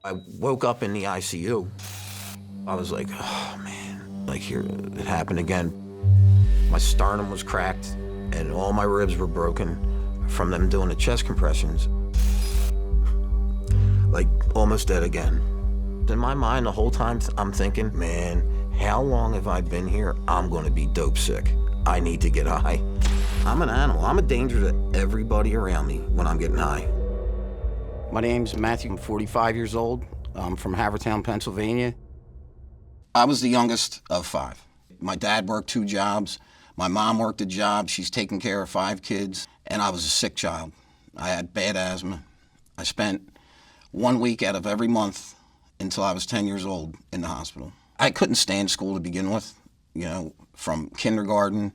I woke up in the ICU. I was like, oh man, like here, it happened again. My sternum was cracked and all my ribs were broken from them doing the chest compressions. Like almost dead again. In my mind the whole time I'm thinking, man, how long have I been here? I'm gonna be dope sick. I need to get high. I'm an animal. I'm a danger to everybody around me when I'm getting high. My name's Matthew. I'm 45 years old. I'm from Havertown, Pennsylvania. I was the youngest of 5. My dad worked 2 jobs. My mom worked a job. She's taking care of 5 kids. And I was a sick child. I had bad asthma. I spent 1 week out of every month until I was 10 years old in the hospital. I couldn't stand school to begin with, from kindergarten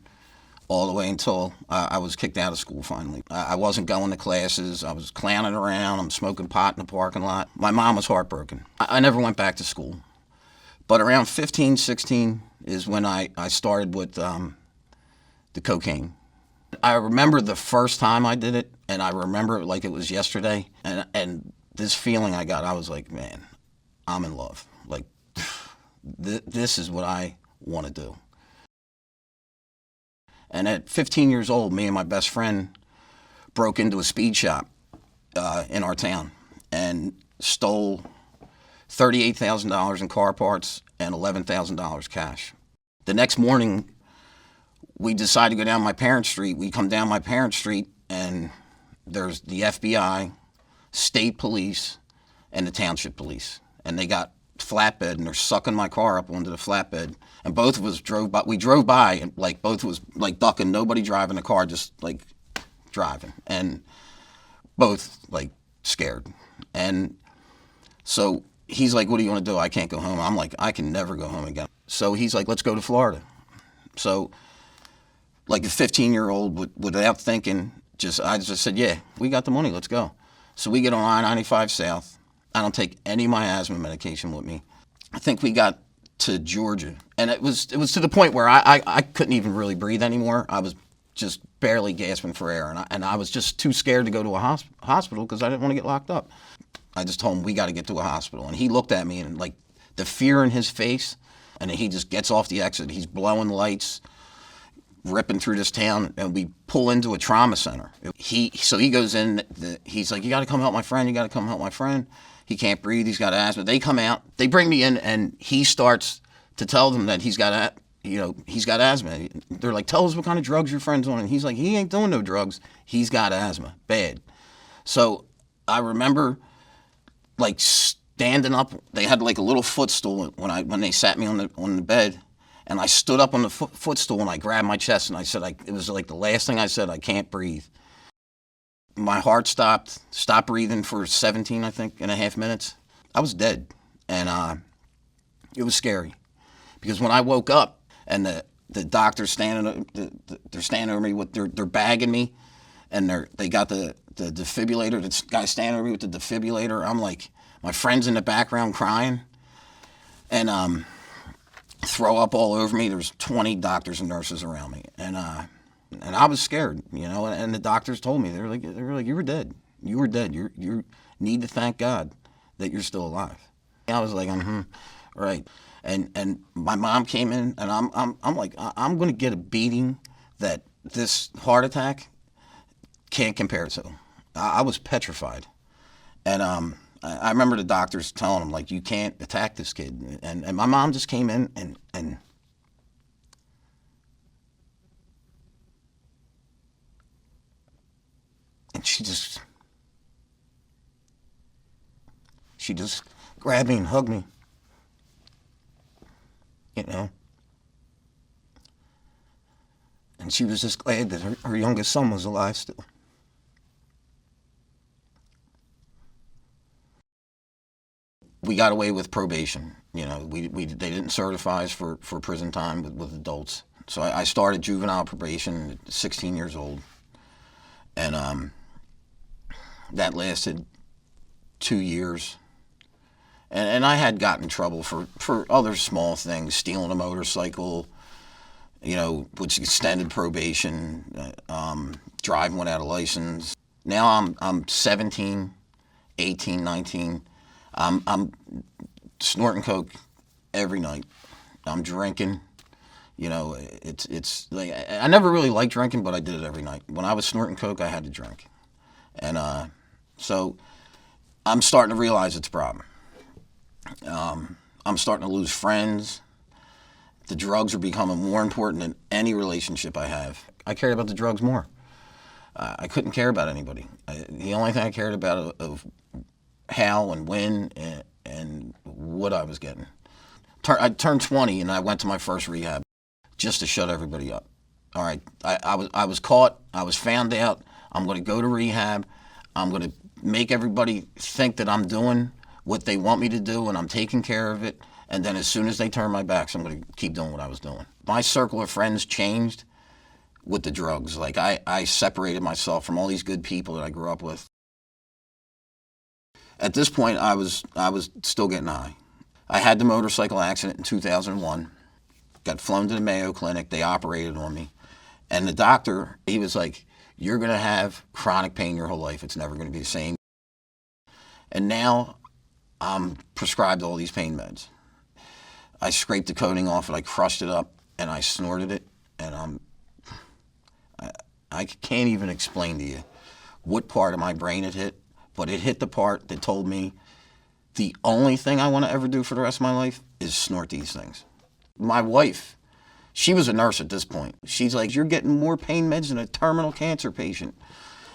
all the way until I was kicked out of school finally. I wasn't going to classes. I was clowning around. I'm smoking pot in the parking lot. My mom was heartbroken. I never went back to school. But around 15, 16 is when I started with the cocaine. I remember the first time I did it, and I remember it like it was yesterday. And this feeling I got, I was like, man, I'm in love. Like, this is what I want to do. And at 15 years old, me and my best friend broke into a speed shop in our town and stole $38,000 in car parts and $11,000 cash. The next morning, we decided to go down my parents' street. We come down my parents' street, and there's the FBI, state police, and the township police. And they got flatbed, and they're sucking my car up onto the flatbed. And both of us drove by. We drove by, and like both of us like ducking, nobody driving the car, just like driving, and both like scared. And so he's like, "What do you want to do?" I can't go home. I'm like, I can never go home again. So he's like, "Let's go to Florida." So like a 15-year-old without thinking, I just said, "Yeah, we got the money. Let's go." So we get on I-95 South. I don't take any of my asthma medication with me. I think we got to Georgia, and it was to the point where I couldn't even really breathe anymore. I was just barely gasping for air, and I was just too scared to go to a hospital because I didn't want to get locked up. I just told him, we got to get to a hospital. And he looked at me, and like the fear in his face, and he just gets off the exit. He's blowing lights, ripping through this town, and we pull into a trauma center. So he goes in, he's like, "You got to come help my friend, you got to come help my friend. He can't breathe, he's got asthma." They come out, they bring me in, and he starts to tell them that he's got asthma. They're like, "Tell us what kind of drugs your friend's on." And he's like, "He ain't doing no drugs, he's got asthma, bad." So I remember like standing up. They had like a little footstool when they sat me on the bed, and I stood up on the footstool and I grabbed my chest and I said, it was like the last thing I said, "I can't breathe." My heart stopped breathing for 17, I think, and a half minutes. I was dead, and it was scary because when I woke up and the doctor's they're standing over me with they're bagging me, and they got the defibrillator. This guy standing over me with the defibrillator. I'm like, my friend's in the background crying, and throw up all over me. There's 20 doctors and nurses around me, and I was scared, And the doctors told me, they were like, "You were dead. You were dead. You need to thank God that you're still alive." I was like, right. And my mom came in, and I'm like, I'm going to get a beating that this heart attack can't compare to. I was petrified, and I remember the doctors telling him, like, "You can't attack this kid." And my mom just came in and she just grabbed me and hugged me, and she was just glad that her youngest son was alive still. We got away with probation. They didn't certify us for prison time with adults. So I started juvenile probation at 16 years old, and that lasted 2 years. And I had gotten in trouble for other small things, stealing a motorcycle, which extended probation, driving without a license. Now I'm 17, 18, 19. I'm snorting coke every night. I'm drinking. You know, it's like I never really liked drinking, but I did it every night. When I was snorting coke, I had to drink, and so I'm starting to realize it's a problem. I'm starting to lose friends. The drugs are becoming more important than any relationship I have. I cared about the drugs more. I couldn't care about anybody. The only thing I cared about of how and when and what I was getting. I turned 20 and I went to my first rehab just to shut everybody up. All right, I was caught. I was found out. I'm going to go to rehab. I'm going to make everybody think that I'm doing what they want me to do and I'm taking care of it. And then as soon as they turn my backs, I'm going to keep doing what I was doing. My circle of friends changed with the drugs. Like I separated myself from all these good people that I grew up with. At this point, I was still getting high. I had the motorcycle accident in 2001. Got flown to the Mayo Clinic. They operated on me. And the doctor, he was like, you're going to have chronic pain your whole life. It's never going to be the same. And now I'm prescribed all these pain meds. I scraped the coating off it. I crushed it up and I snorted it. And I can't even explain to you what part of my brain it hit, but it hit the part that told me the only thing I want to ever do for the rest of my life is snort these things. My wife, she was a nurse at this point. She's like, you're getting more pain meds than a terminal cancer patient.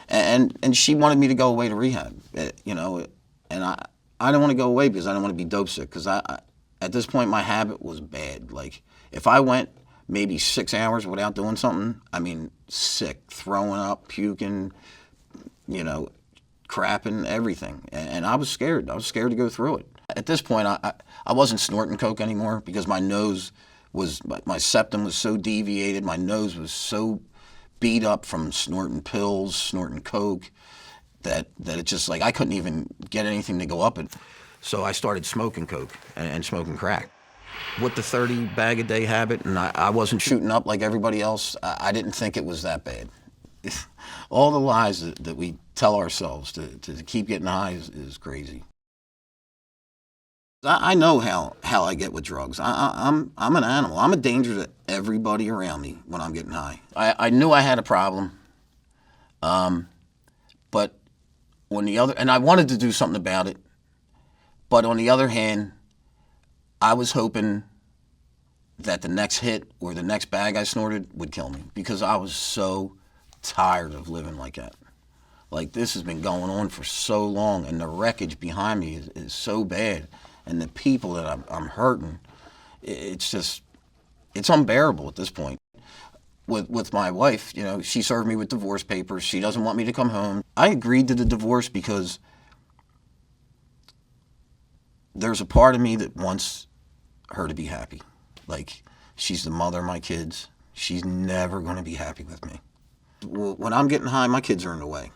And she wanted me to go away to rehab, you know, and I didn't want to go away because I didn't want to be dope sick because at this point my habit was bad. Like if I went maybe 6 hours without doing something, I mean, sick, throwing up, puking, you know, crapping, everything. And I was scared. I was scared to go through it. At this point, I wasn't snorting coke anymore because my nose was, my septum was so deviated. My nose was so beat up from snorting pills, snorting coke, that it just like, I couldn't even get anything to go up it. So I started smoking coke and smoking crack. With the 30 bag a day habit, and I wasn't shooting up like everybody else, I didn't think it was that bad. All the lies that we tell ourselves to keep getting high is crazy. I know how I get with drugs. I'm an animal. I'm a danger to everybody around me when I'm getting high. I knew I had a problem, but on the other, and I wanted to do something about it, but on the other hand, I was hoping that the next hit or the next bag I snorted would kill me because I was so tired of living like that. Like, this has been going on for so long, and the wreckage behind me is so bad, and the people that I'm hurting, it's just, it's unbearable at this point. With my wife, you know, she served me with divorce papers. She doesn't want me to come home. I agreed to the divorce because there's a part of me that wants her to be happy. Like, she's the mother of my kids. She's never going to be happy with me. When I'm getting high, my kids are in the way.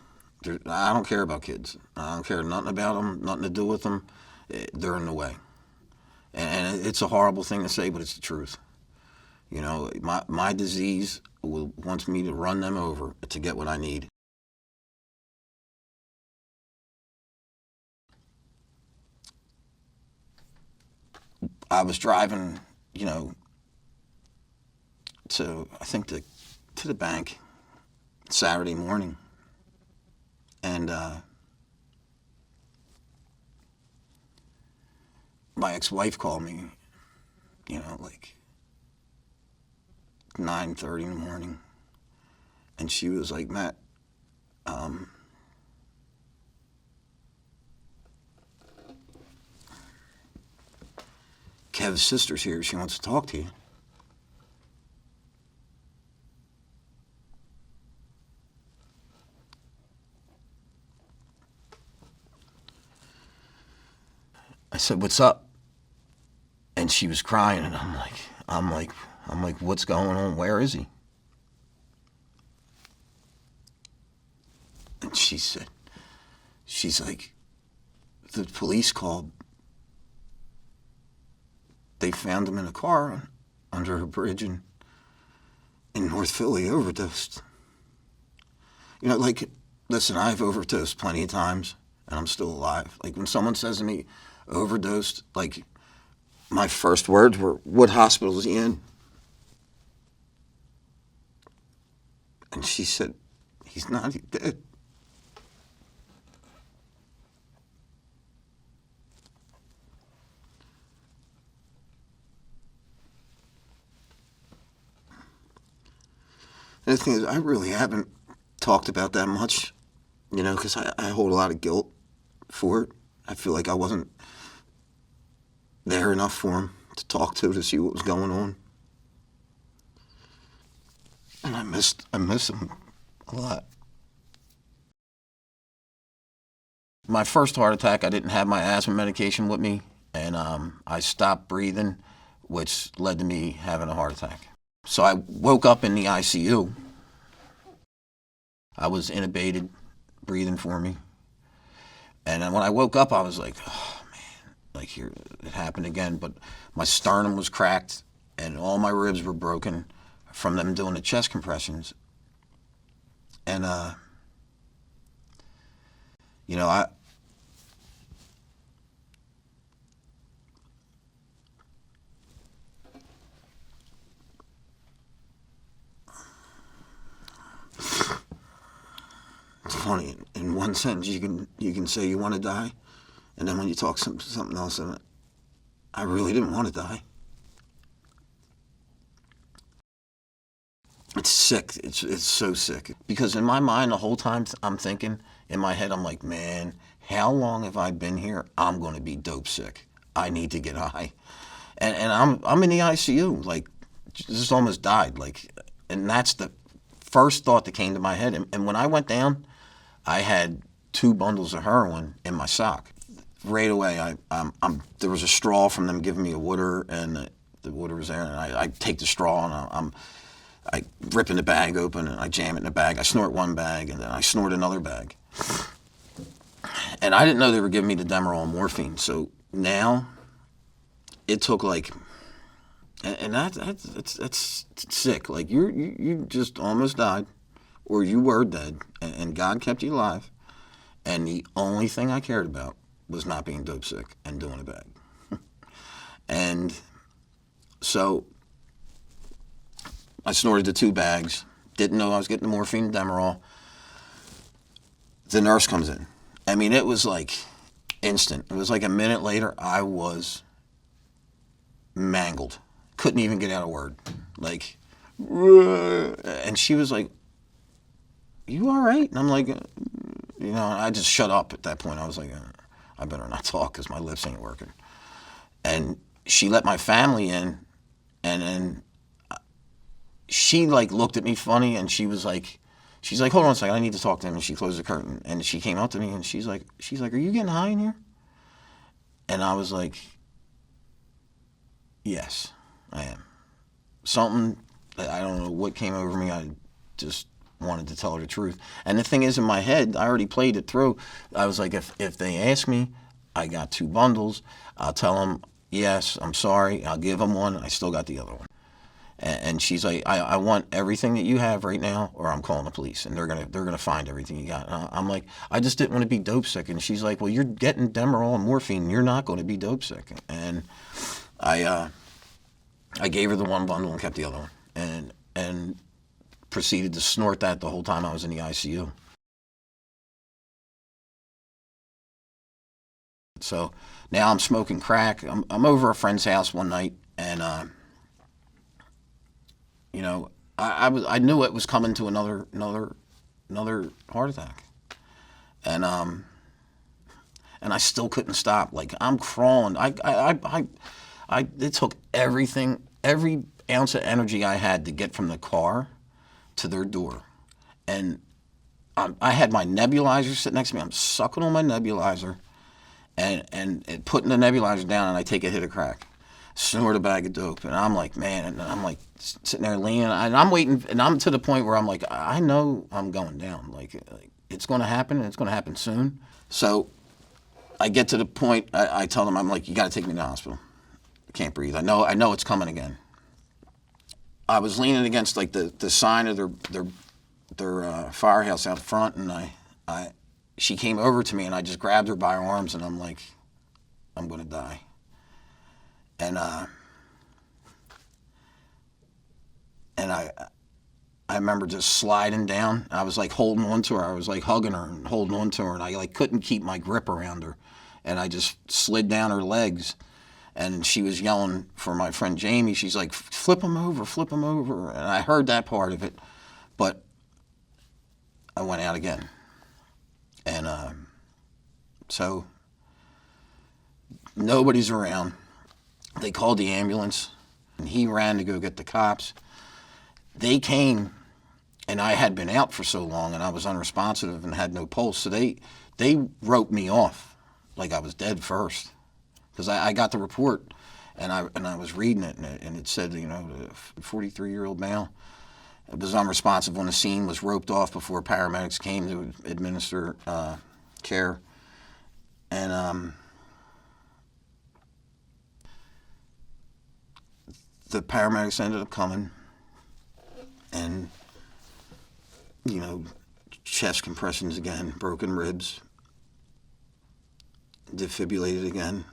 I don't care about kids. I don't care nothing about them, nothing to do with them. They're in the way. And it's a horrible thing to say, but it's the truth. You know, my disease wants me to run them over to get what I need. I was driving, you know, to the bank Saturday morning, and my ex-wife called me, you know, like 9:30 in the morning, and she was like, Matt, Kev's sister's here. She wants to talk to you. I said, what's up? And she was crying, and I'm like, what's going on? Where is he? And she's like, the police called. They found him in a car under a bridge in North Philly, overdosed. You know, like, listen, I've overdosed plenty of times, and I'm still alive. Like, when someone says to me, overdosed. Like, my first words were, "What hospital is he in?" And she said, "He's not, he's dead." And the thing is, I really haven't talked about that much, because I hold a lot of guilt for it. I feel like I wasn't there enough for him to talk to see what was going on. And I miss him a lot. My first heart attack, I didn't have my asthma medication with me, and I stopped breathing, which led to me having a heart attack. So I woke up in the ICU. I was intubated, breathing for me. And then when I woke up, I was like, oh man, like here, it happened again. But my sternum was cracked and all my ribs were broken from them doing the chest compressions. And, it's funny. In one sentence, you can say you want to die, and then when you talk something else in it, I really didn't want to die. It's sick. It's so sick. Because in my mind, the whole time I'm thinking, in my head, I'm like, man, how long have I been here? I'm going to be dope sick. I need to get high. And I'm in the ICU, like, just almost died. Like, and that's the first thought that came to my head. And when I went down, I had 2 bundles of heroin in my sock. Right away, there was a straw from them giving me a water, and the water was there, and I take the straw, and I rip in the bag open, and I jam it in the bag. I snort one bag, and then I snort another bag. And I didn't know they were giving me the Demerol and morphine. So now, it took like, and that's sick. Like you just almost died, or you were dead, and God kept you alive. And the only thing I cared about was not being dope sick and doing a bag. And so I snorted the 2 bags, didn't know I was getting the morphine and Demerol. The nurse comes in. I mean, it was like instant. It was like a minute later, I was mangled. Couldn't even get out a word. Like, and she was like, "You all right?" And I'm like, I just shut up at that point. I was like, I better not talk because my lips ain't working. And she let my family in, and then she like looked at me funny, and she's like, "Hold on a second, I need to talk to him." And she closed the curtain, and she came up to me, and she's like, "Are you getting high in here?" And I was like, "Yes, I am." Something, I don't know what came over me. I just wanted to tell her the truth. And the thing is, in my head, I already played it through. I was like, if they ask me, I got 2 bundles, I'll tell them, yes, I'm sorry, I'll give them one, I still got the other one. And she's like, I want everything that you have right now, or I'm calling the police, and they're gonna find everything you got. And I'm like, I just didn't want to be dope sick. And she's like, well, you're getting Demerol and morphine, you're not going to be dope sick. And I gave her the 1 bundle and kept the other one, and proceeded to snort that the whole time I was in the ICU. So now I'm smoking crack. I'm over a friend's house one night, and I knew it was coming to another heart attack, and I still couldn't stop. Like, I'm crawling. It took everything, every ounce of energy I had to get from the car to their door. And I had my nebulizer sitting next to me. I'm sucking on my nebulizer and putting the nebulizer down, and I take a hit of crack, snort a bag of dope. And I'm like, man, and I'm like sitting there leaning, and I'm waiting, and I'm to the point where I'm like, I know I'm going down. Like it's going to happen, and it's going to happen soon. So I get to the point, I tell them, I'm like, you got to take me to the hospital. I can't breathe. I know it's coming again. I was leaning against like the sign of their firehouse out front, and she came over to me, and I just grabbed her by her arms, and I'm like, I'm going to die. And I remember just sliding down. I was like holding on to her. I was like hugging her and holding on to her, and I like couldn't keep my grip around her. And I just slid down her legs, and she was yelling for my friend Jamie. She's like, flip him over, flip him over. And I heard that part of it, but I went out again. And so nobody's around. They called the ambulance, and he ran to go get the cops. They came, and I had been out for so long, and I was unresponsive and had no pulse. So they wrote me off like I was dead first, because I got the report, and I was reading it, and it said, you know, the 43-year-old male was unresponsive on the scene, was roped off before paramedics came to administer care, and the paramedics ended up coming, and, you know, chest compressions again, broken ribs, defibrillated again.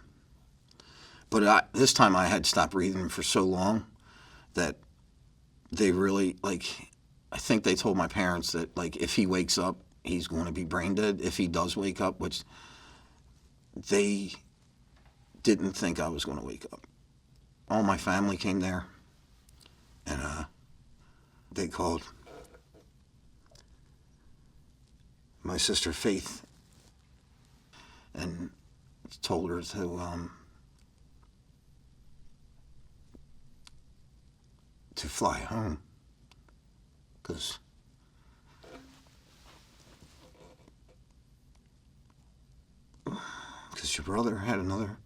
But this time I had stopped breathing for so long that they really, like, I think they told my parents that, like, if he wakes up, he's going to be brain dead. If he does wake up, which they didn't think I was going to wake up. All my family came there, and they called my sister Faith and told her to fly home, because your brother had another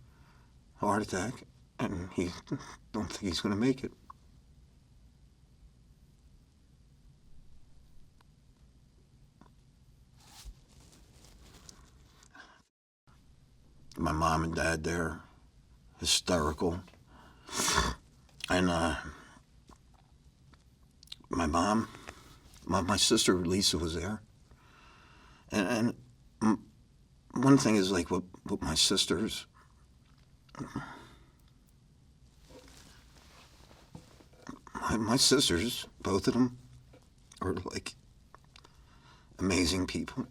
heart attack, and he don't think he's going to make it. My mom and dad there, hysterical. And my mom, my sister Lisa was there. And one thing is, like, with my sisters, my sisters, both of them, are like amazing people.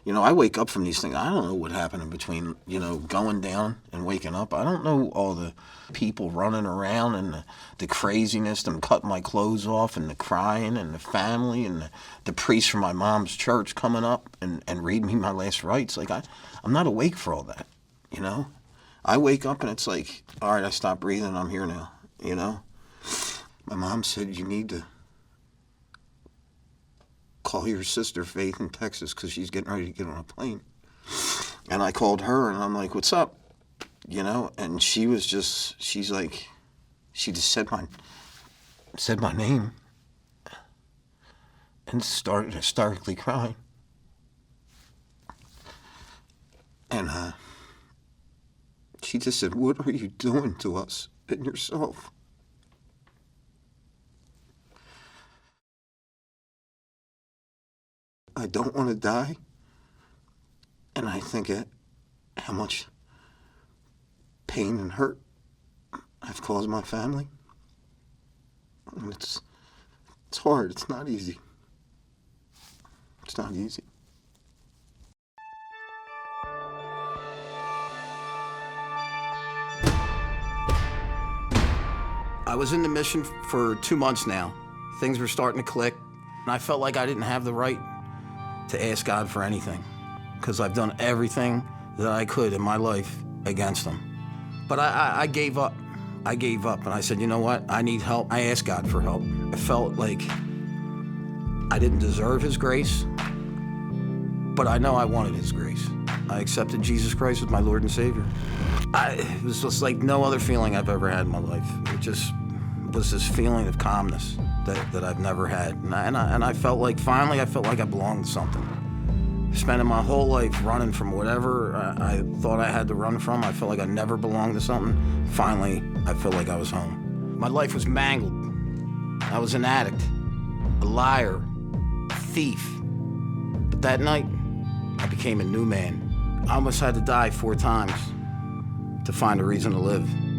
You know, I wake up from these things. I don't know what happened in between, you know, going down and waking up. I don't know all the people running around and the craziness, them cutting my clothes off and the crying and the family and the priest from my mom's church coming up and reading me my last rites. Like, I'm not awake for all that, you know? I wake up and it's like, all right, I stopped breathing. I'm here now, you know? My mom said, you need to call your sister Faith in Texas, because she's getting ready to get on a plane. And I called her, and I'm like, what's up? You know? And she just said my name and started hysterically crying. And she just said, what are you doing to us and yourself? I don't want to die, and I think how much pain and hurt I've caused my family. And it's hard. It's not easy. It's not easy. I was in the mission for 2 months now. Things were starting to click, and I felt like I didn't have the right to ask God for anything, because I've done everything that I could in my life against him. But I gave up. I gave up, and I said, you know what? I need help. I asked God for help. I felt like I didn't deserve his grace, but I know I wanted his grace. I accepted Jesus Christ as my Lord and Savior. It was just like no other feeling I've ever had in my life. It just was this feeling of calmness that I've never had. And I felt like, finally, I felt like I belonged to something. Spending my whole life running from whatever I thought I had to run from. I felt like I never belonged to something. Finally, I felt like I was home. My life was mangled. I was an addict, a liar, a thief. But that night, I became a new man. I almost had to die 4 times. to find a reason to live.